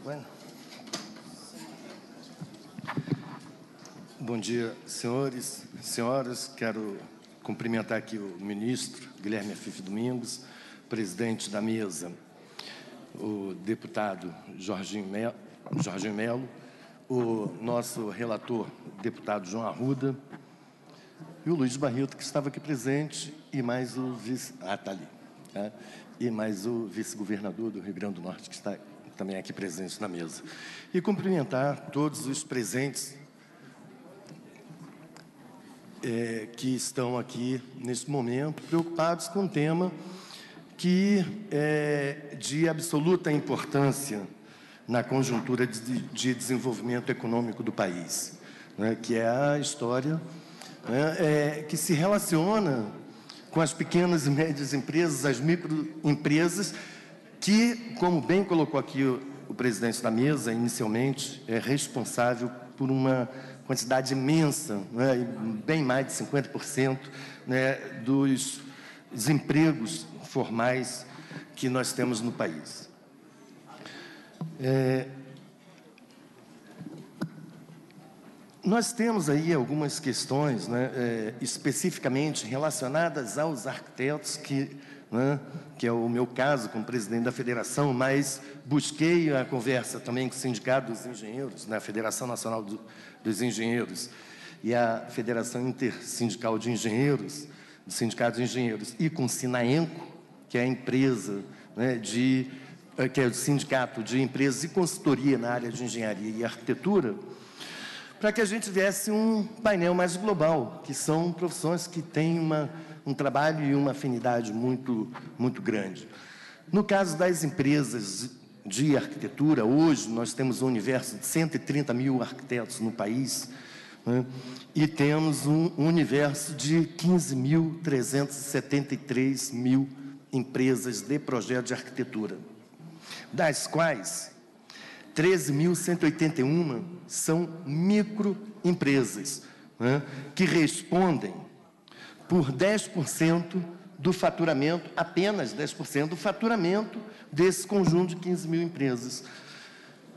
Bueno. Bom dia, senhores, senhoras. Quero cumprimentar aqui o ministro Guilherme Afife Domingos, presidente da mesa, o deputado Jorginho Melo, o nosso relator, deputado João Arruda, e o Luiz Barreto, que estava aqui presente, e mais o vice... está ali. Tá? E mais o vice-governador do Rio Grande do Norte, que está também aqui presente na mesa. E cumprimentar todos os presentes que estão aqui, neste momento, preocupados com um tema que é de absoluta importância na conjuntura de desenvolvimento econômico do país, né, que é a história, né, que se relaciona com as pequenas e médias empresas, as microempresas, que, como bem colocou aqui o presidente da mesa, inicialmente, é responsável por uma quantidade imensa, né, bem mais de 50%, né, dos empregos formais que nós temos no país. Nós temos aí algumas questões, né, especificamente relacionadas aos arquitetos, que é o meu caso como presidente da federação, mas busquei a conversa também com o Sindicato dos Engenheiros, né, a Federação Nacional dos Engenheiros e a Federação Intersindical de Engenheiros, do Sindicato de Engenheiros, e com o Sinaenco, que é a empresa, né, que é o Sindicato de Empresas e Consultoria na área de Engenharia e Arquitetura, para que a gente tivesse um painel mais global, que são profissões que têm um trabalho e uma afinidade muito, muito grande. No caso das empresas de arquitetura, hoje nós temos um universo de 130 mil arquitetos no país, né, e temos um universo de 15.373 mil empresas de projeto de arquitetura, das quais 13.181 são microempresas, né, que respondem por 10% do faturamento, apenas 10% do faturamento desse conjunto de 15 mil empresas.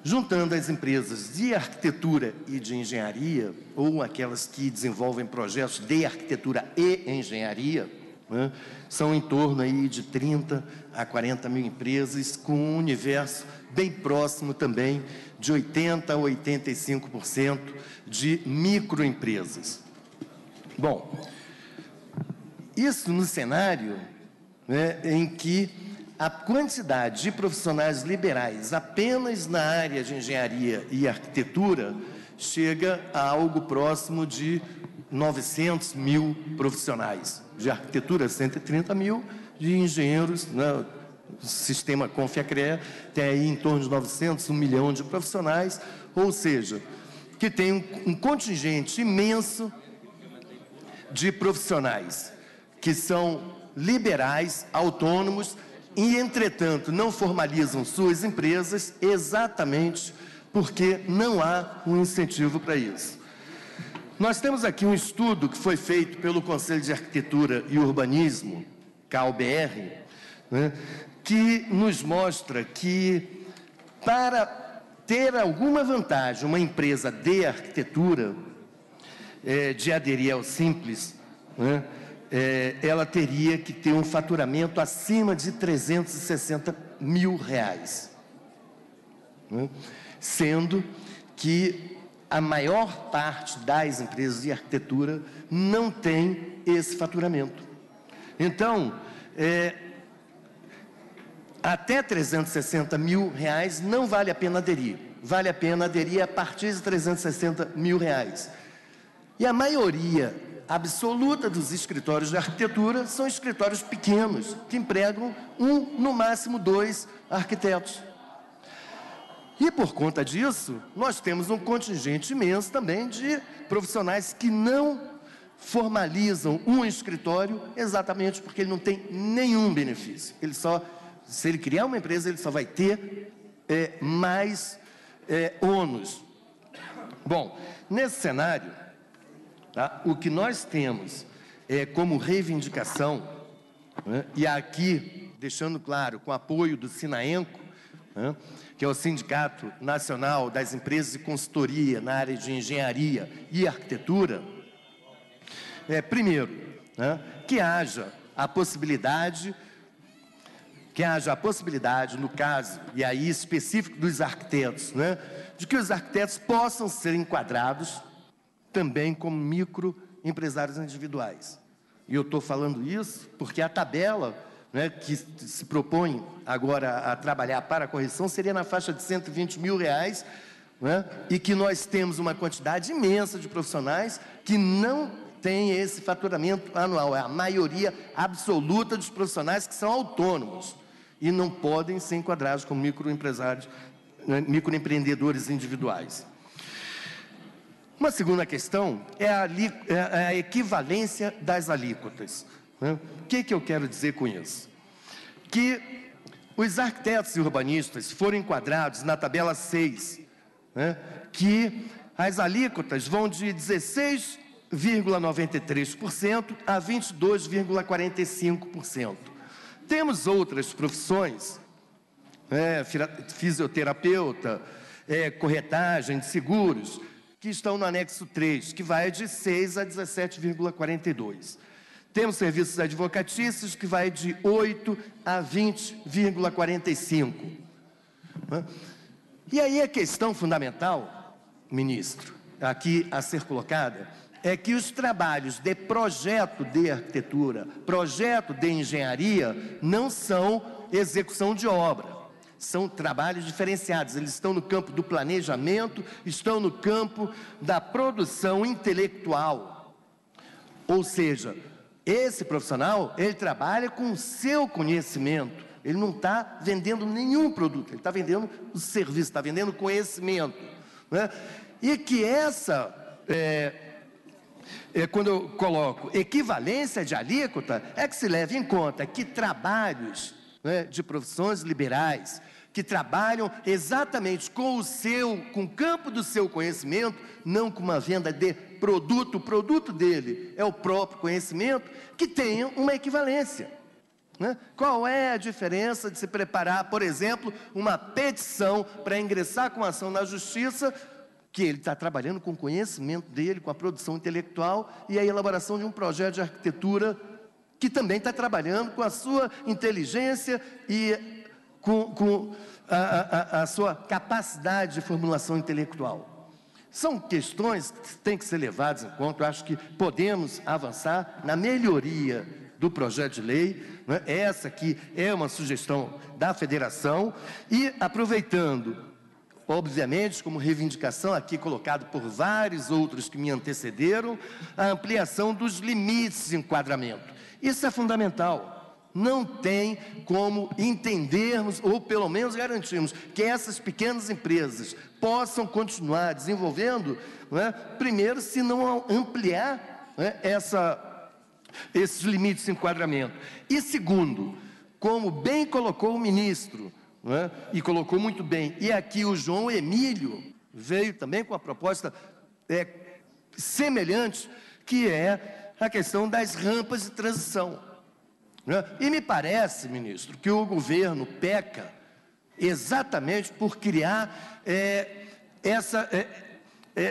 Juntando as empresas de arquitetura e de engenharia, ou aquelas que desenvolvem projetos de arquitetura e engenharia, né, são em torno aí de 30 a 40 mil empresas, com um universo bem próximo também de 80% a 85% de microempresas. Bom, isso no cenário, né, em que a quantidade de profissionais liberais apenas na área de engenharia e arquitetura chega a algo próximo de 900 mil profissionais. De arquitetura, 130 mil, de engenheiros, né, o sistema Confiacre tem aí em torno de 900, 1 milhão de profissionais, ou seja, que tem um contingente imenso de profissionais que são liberais, autônomos e, entretanto, não formalizam suas empresas exatamente porque não há um incentivo para isso. Nós temos aqui um estudo que foi feito pelo Conselho de Arquitetura e Urbanismo, CAUBR, né, que nos mostra que, para ter alguma vantagem, uma empresa de arquitetura, de aderir ao Simples, né, ela teria que ter um faturamento acima de R$360 mil, né, sendo que a maior parte das empresas de arquitetura não tem esse faturamento. Então, até R$360 mil não vale a pena aderir. Vale a pena aderir a partir de R$360 mil. E a maioria absoluta dos escritórios de arquitetura são escritórios pequenos, que empregam no máximo 2 arquitetos. E, por conta disso, nós temos um contingente imenso também de profissionais que não formalizam um escritório exatamente porque ele não tem nenhum benefício. Se ele criar uma empresa, ele só vai ter mais ônus. Bom, nesse cenário, tá, o que nós temos como reivindicação, né, e aqui, deixando claro, com apoio do Sinaenco, né, que é o Sindicato Nacional das Empresas de Consultoria na área de engenharia e arquitetura, primeiro, né, que haja a possibilidade, no caso, e aí específico dos arquitetos, né, de que os arquitetos possam ser enquadrados também como microempresários individuais. E eu estou falando isso porque a tabela, né, que se propõe agora a trabalhar para a correção seria na faixa de R$120 mil, né, e que nós temos uma quantidade imensa de profissionais que não têm esse faturamento anual. É a maioria absoluta dos profissionais que são autônomos e não podem ser enquadrados como microempresários, né, microempreendedores individuais. Uma segunda questão é a equivalência das alíquotas, né? O que eu quero dizer com isso? Que os arquitetos e urbanistas foram enquadrados na tabela 6, né, que as alíquotas vão de 16,93% a 22,45%. Temos outras profissões, fisioterapeuta, corretagem de seguros, que estão no anexo 3, que vai de 6 a 17,42. Temos serviços advocatícios, que vai de 8 a 20,45. E aí a questão fundamental, ministro, aqui a ser colocada, é que os trabalhos de projeto de arquitetura, projeto de engenharia, não são execução de obra. São trabalhos diferenciados, eles estão no campo do planejamento, estão no campo da produção intelectual. Ou seja, esse profissional, ele trabalha com o seu conhecimento, ele não está vendendo nenhum produto, ele está vendendo o serviço, está vendendo conhecimento, né? E que quando eu coloco equivalência de alíquota, é que se leva em conta que trabalhos, né, de profissões liberais, que trabalham exatamente com o campo do seu conhecimento, não com uma venda de produto, o produto dele é o próprio conhecimento, que tenham uma equivalência, né? Qual é a diferença de se preparar, por exemplo, uma petição para ingressar com ação na justiça, que ele está trabalhando com o conhecimento dele, com a produção intelectual, e a elaboração de um projeto de arquitetura, que também está trabalhando com a sua inteligência e com a sua capacidade de formulação intelectual. São questões que têm que ser levadas em conta. Eu acho que podemos avançar na melhoria do projeto de lei, né? Essa aqui é uma sugestão da federação, e aproveitando, obviamente, como reivindicação aqui colocado por vários outros que me antecederam, a ampliação dos limites de enquadramento. Isso é fundamental. Não tem como entendermos, ou pelo menos garantirmos, que essas pequenas empresas possam continuar desenvolvendo, né, primeiro, se não ampliar, né, esses limites de enquadramento. E segundo, como bem colocou o ministro, né, e colocou muito bem, e aqui o João Emílio veio também com a proposta semelhante, que é a questão das rampas de transição. E me parece, ministro, que o governo peca exatamente por criar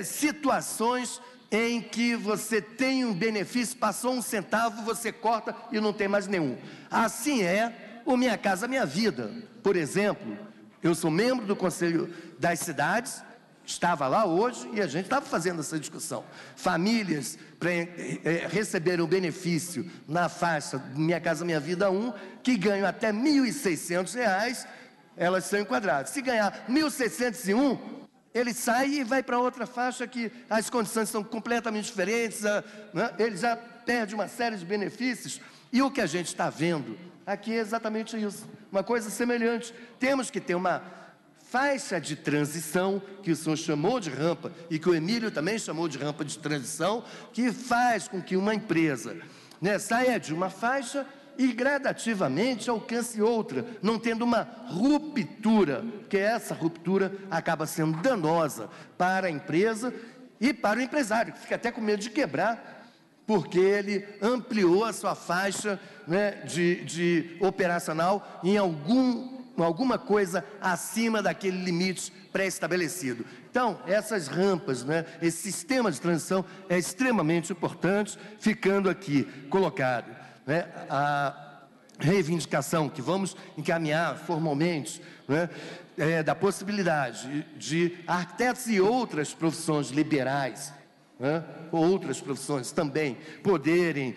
situações em que você tem um benefício, passou 1 centavo, você corta e não tem mais nenhum. Assim é o Minha Casa Minha Vida. Por exemplo, eu sou membro do Conselho das Cidades, estava lá hoje e a gente estava fazendo essa discussão. Famílias para receberem o benefício na faixa Minha Casa Minha Vida 1, que ganham até R$ 1.600, elas são enquadradas. Se ganhar R$ 1.601, ele sai e vai para outra faixa que as condições são completamente diferentes, né? Ele já perde uma série de benefícios. E o que a gente está vendo aqui é exatamente isso, uma coisa semelhante. Temos que ter uma faixa de transição, que o senhor chamou de rampa, e que o Emílio também chamou de rampa de transição, que faz com que uma empresa, né, saia de uma faixa e gradativamente alcance outra, não tendo uma ruptura, porque essa ruptura acaba sendo danosa para a empresa e para o empresário, que fica até com medo de quebrar, porque ele ampliou a sua faixa, né, de operacional em algum alguma coisa acima daquele limite pré-estabelecido. Então, essas rampas, né, esse sistema de transição é extremamente importante, ficando aqui colocado, né, a reivindicação que vamos encaminhar formalmente, né, da possibilidade de arquitetos e outras profissões liberais, outras profissões também poderem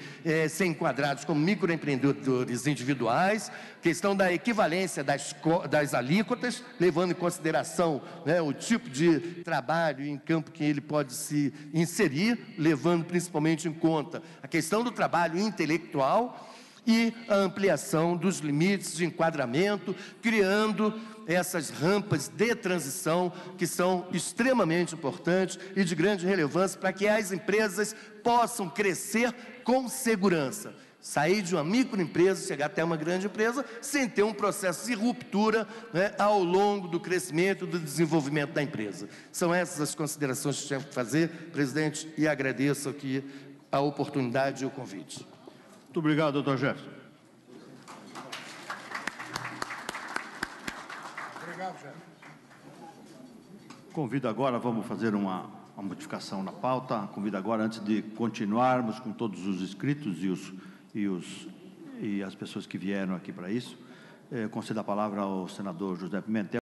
ser enquadrados como microempreendedores individuais, questão da equivalência das alíquotas, levando em consideração, né, o tipo de trabalho em campo que ele pode se inserir, levando principalmente em conta a questão do trabalho intelectual e a ampliação dos limites de enquadramento, criando essas rampas de transição que são extremamente importantes e de grande relevância para que as empresas possam crescer com segurança. Sair de uma microempresa, chegar até uma grande empresa, sem ter um processo de ruptura, né, ao longo do crescimento e do desenvolvimento da empresa. São essas as considerações que tinha que fazer, presidente, e agradeço aqui a oportunidade e o convite. Muito obrigado, doutor Jefferson. Obrigado, Jefferson. Convido agora, vamos fazer uma modificação na pauta. Convido agora, antes de continuarmos com todos os inscritos e as pessoas que vieram aqui para isso, concedo a palavra ao senador José Pimentel.